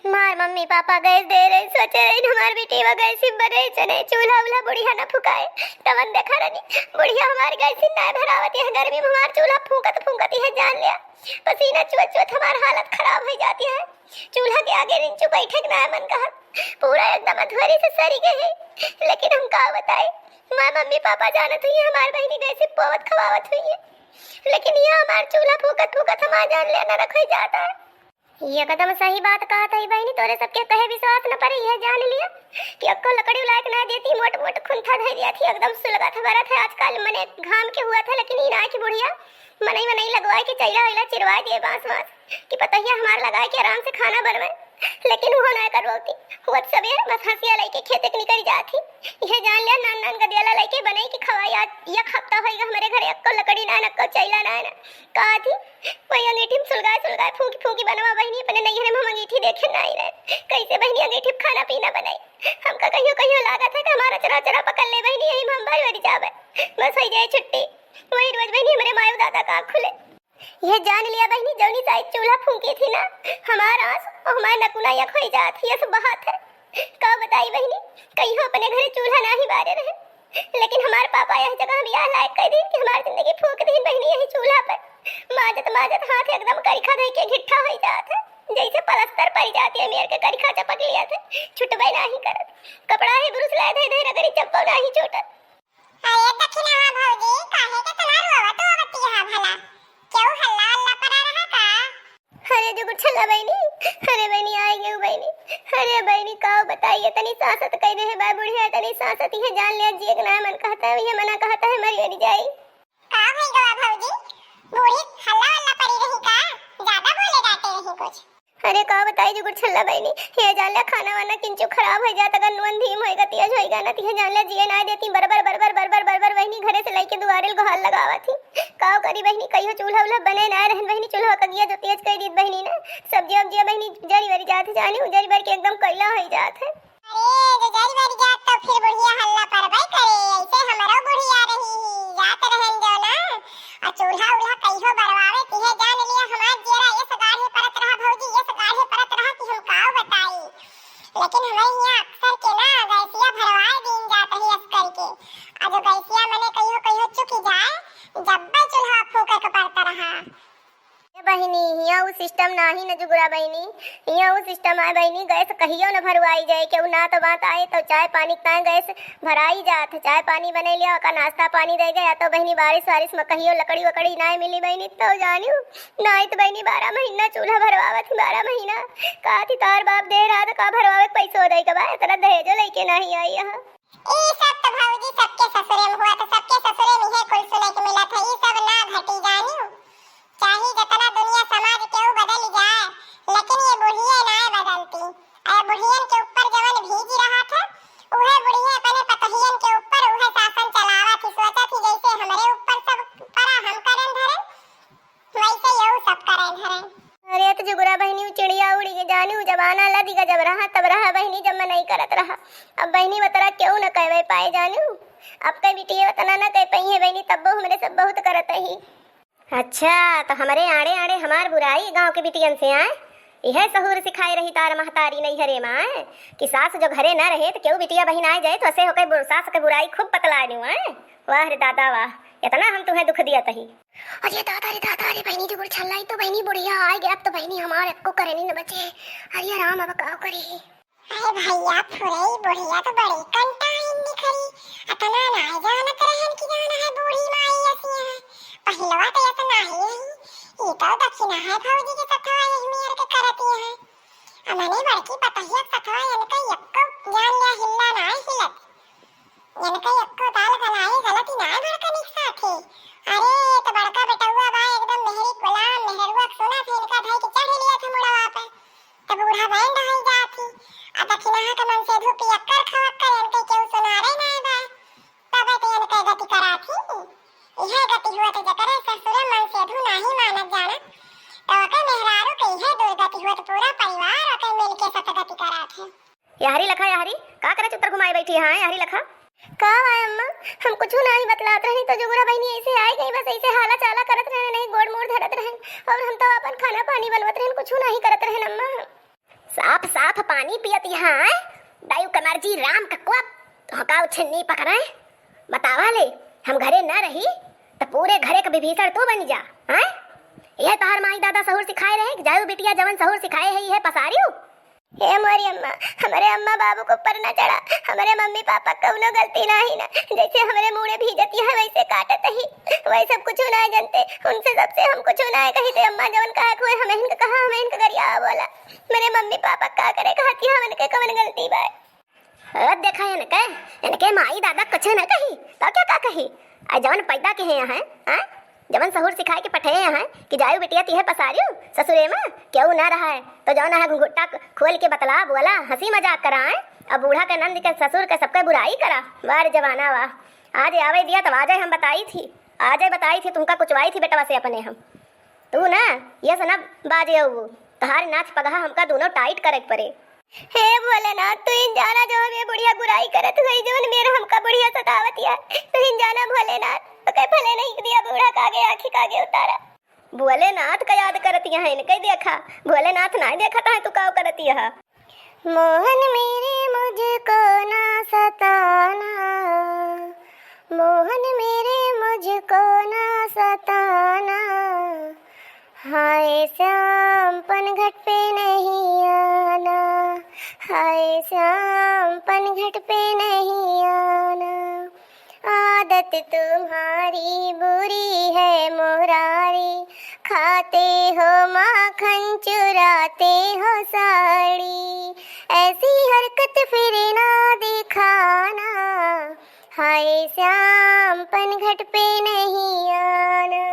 मार mummy papa gas दे रहे सोचे रही हमार बेटी व गैस बने चने चूल्हा उल्हा बुढ़िया न फुकाए तवन देखा रही बुढ़िया हमार गैस ना भरावत है गर्मी में हमार चूल्हा फूकत फूकत है जान लिया पसीना चुअत चुअत हमार हालत खराब हो जाती है। चूल्हा के आगे रिंचू बैठे ना मन का पूरा एकदम अधूरी से सरी गए लेकिन हम का बताए माँ मम्मी पापा जानत हुई हमार बहनी गैस पवत खवावत हुई है लेकिन यह हमार चूल्हा फूकत फूकत हमार जान लेना रख जाता है। ये कदम सही बात कहा था बहनी तोरे सबके कहे विश्वास न पड़े यह जान लिया कि अक्को लकड़ी लायक ना देती मोट मोट खुंथा धर दिया थी एकदम सुलगा था भरा था आजकल मने घाम के हुआ था लेकिन इना की बुढ़िया मनई लगवाए के चैला वैला चिरवा दिए बांस बांस कि पता ही हमार लगाए के आराम से खाना बनवाए लेकिन वो ना करवाती हुआ सबेर बस हंसिया लेके खेत निकल जाती यह जान लिया नान नान गदियाला लेके बनाई कि खवाया या खपता होएगा हमारे घरे अक्को लकड़ी ना अक्को चैला ना कहा थी वही अंगीठी में सुलगाए फूंकी फूंकी बनवा बहनी अपने नैहरे में हम अंगीठी देखे ना ही रहे कैसे बहनी अंगीठी खाना पीना बनाई हमका कहियो लागत है कि हमारा चरा चरा पकड़ ले बहनी यही हम बारी बारी जावे बस हो जाए छुट्टी वही रोज बहनी हमारे मायू दादा का खुले यह जान लिया बहनी जौनी साइड चूल्हा फूंकी थी ना हमारा आंस और हमारे नकुना या खोई जात ये सब बात है का बताई बहनी कहीं अपने घरे चूल्हा ना ही बारे रहे लेकिन हमारे पापा यह जगह बियाह लायक कर दी कि हमारी जिंदगी फूक दी बहनी यही चूल्हा पर माजत हाथ एकदम करिखा धई के घिट्ठा हो जात है जैसे पलस्तर पड़ जाती है मेरे के करिखा चपक लिया था छुटबे नहीं करत कपड़ा ही ब्रुस लाए धई धई रगड़ी चप्पल नहीं छूटत। अरे दक्षिणा भौजी काहे के तनार हुआ तो बत्ती हां भला क्यों हल्ला हल्ला पड़ा रहा का। अरे जो गुच्छला बहनी अरे बहनी आई गई बहनी अरे बहनी का बताइए तनी सासत कह दे है बा बुढ़िया तनी सासत ही जान लिया जी एक ना मन कहता है ये मना कहता है मरी मरी जाए का भई गवा भौजी बूढ़ी हल्ला हल्ला पड़ी रही का ज्यादा बोले जाते रही कुछ। अरे का बताई जो गुच्छला बहनी ये जान लिया खाना वाना किंचू खराब हो जाता अगर नुन धीम होएगा तेज होएगा ना तिहे जान लिया जिए ना देती बरबर बहनी घरे से लेके दुआरे घाल लगावा थी काव करी बहनी कहियो चूल्हा उल्हा बने ना रहन बहनी चूल्हा का गिया जो तेज कर दी बहनी ना सब्जी वब्जी बहनी जरी वरी जात जानी जरी भर के एकदम कोयला हो जात है। अरे जो जरी वरी जात तो फिर बुढ़िया हल्ला परबई करे ऐसे हमरो बुढ़िया रही जात रहन जो ना और चूल्हा उल्हा कहियो बरवावे तिहे जान लिया हमार जेरा ये सगाढ़े परत रहा भौजी ये सगाढ़े परत रहा कि हम काव बताई लेकिन हमें यहाँ अक्सर के ना गैसिया भरवाए दिन जात रही अस्कर के आ जो गैसिया मने कहियो चुकी जाए जब्बे चूल्हा फूके के पड़ता रहा। बहनी यहाँ वो सिस्टम नाही न जुगुड़ा बहनी यहाँ वो सिस्टम है बहनी गैस कहियो न भरवाई जाए क्यों ना तो बात आए तो चाय पानी का गैस भराई जात चाय पानी बने लिया का नाश्ता पानी दे गया तो बहनी बारिश वारिश में कहियो लकड़ी वकड़ी ना मिली बहनी तो जानियो ना तो बहनी 12 महीना चूल्हा भरवावत थी 12 महीना का थी तार बाप दे रहा तो का भरवावे पैसो दे के बाद तेरा दहेजो लेके नहीं आई यहाँ ई सब तो भौजी सबके ससुरे में हुआ तो सबके ससुरे में है कुल सुने के मिला था ई सब ना घटी जानियो चाहे जितना दुनिया समाज केहू बदल जाए लेकिन ये बुढ़िया ना बदलती अरे बुढ़ियन के ऊपर जवन भीजी रहा था उहे बुढ़िया अपने पतहियन के ऊपर उहे शासन चलावा थी सोचा थी जैसे हमारे ऊपर सब परा हम करन धरन वैसे यहू सब करन धरन। अरे तो जुगुरा बहनी चिड़िया उड़ी के जानी जमाना लदी का जब रहा तब रहा बहनी जब मैं नहीं करत रहा अब बहनी बतरा क्यों न कहवे पाए जानू अब कई बिटिया बतना न कह पई है बहनी तब हमरे सब बहुत करत ही। अच्छा तो हमारे आड़े आड़े हमार बुराई गांव के बिटियन से आए यह सहूर सिखाई रही तार महतारी नहीं हरे माँ कि सास जो घरे ना रहे तो क्यों बिटिया बहन आ जाए तो ऐसे होकर सास के बुराई खूब पतला दूँ वाह रे दादा वाह इतना हम तुम्हें दुख दिया तही। अरे दादा रे बहनी जो छल्लाई तो बहनी बुढ़िया आ गया अब तो बहनी हमारे को करे नहीं न बचे अरे राम अब का करी। अरे भैया फुरई बुढ़िया तो बड़ी कंटाइन निखरी अतना ना जानत रहन कि जाना है बूढ़ी माई ऐसी है पहलवा तो ऐसा नहीं रही ये तो दक्षिणा है भौजी के सथवा यही मेर के करती है अमने बड़की पतहिया सथवा इनका यक्को जान लिया हिल्ला ना हिलत इनका यक्को दाल गलाई गलती ना भड़का निकसा थे अरे तो बड़का बेटुआ बा एकदम मेहरी गुलाम मेहरुआ सुना थे इनका भाई के चढ़ लिया था मुड़वा पे तो बूढ़ा बहन ढाई जाती आ दक्षिणा का मन से धूपी अक्कर खवक्कर इनके क्यों सुना रहे ना बा तब तो इनका गति करा थी यह गति हुआ तो जकरे ससुर मन से धू नहीं मानत जाना तो के मेहरारू के यह दुर्गति हुआ तो पूरा परिवार के मिलके सतगति करा थे। यारी लखा यारी का करे चुतर घुमाई बैठी है यारी लखा का अम्मा हम कुछ नहीं बतलात रही तो जुगुरा बहनी ऐसे आई गई बस ऐसे खाना पानी बनवत रहन, कुछ नहीं करत रहन अम्मा। साफ साफ पानी पियत यहाँ दायु कमर जी राम ककुआ हकाव छन्नी पकड़े। बतावा ले हम घरे न रही तो पूरे घरे का विभीषण तो बन जा। हैं यह तोहर माई दादा सहूर सिखाए रहे कि जायु बिटिया जवन सहूर सिखाए है यह पसारियो। हे हमारी अम्मा, हमारे अम्मा बाबू को ऊपर न चढ़ा, हमारे मम्मी पापा कौनो गलती नहीं ना, जैसे हमारे मुड़े भीजती है वैसे काटत ही, वही सब कुछ ना जानते, उनसे सबसे हम कुछ ना कही थे। अम्मा जवन कहा कोई हमें इनका कहा, हमें इनका गरिया बोला, मेरे मम्मी पापा का करे कहती हमन के कवन गलती बा। देखा है न इनके माई दादा कुछ न कही तो क्या का कही। आ जवन पैदा के हैं हैं जवन सहूर सिखाए के पठे हैं कि जायु बिटिया तिहे पसारियो ससुरे में क्यों ना रहा है तो जवन है घुंघुट्टा खोल के बतला बोला, हंसी मजाक कराए। अब बूढ़ा के नंद के ससुर के सबके बुराई करा। वार जमाना वाह, आज आवे दिया तब आजे हम बताई थी, आजे बताई थी तुमका कुचवाई थी बेटवा से अपने हम। तू ना ये सुना बाजे वो तहार नाच पगहा हमका दोनों टाइट करे पड़े। हे भोलेनाथ, तू इन जाना जो हमें बुढ़िया बुराई करत गई जवन मेरा हमका बुढ़िया सतावतिया, तू इन जाना भोलेनाथ तो कई भले नहीं दिया बूढ़ा कागे आँखी कागे उतारा। भोलेनाथ का याद करती है इनके देखा, भोलेनाथ ना देखा था तू का करती है। मोहन मेरे मुझको ना सताना, मोहन मेरे मुझको ना सताना, हाय श्याम पनघट पे नहीं आना, हाय श्याम पनघट पे नहीं आना। आदत तुम्हारी बुरी है मुरारी, खाते हो माखन चुराते हो साड़ी, ऐसी हरकत फिर ना दिखाना, हाय श्याम पनघट पे नहीं आना।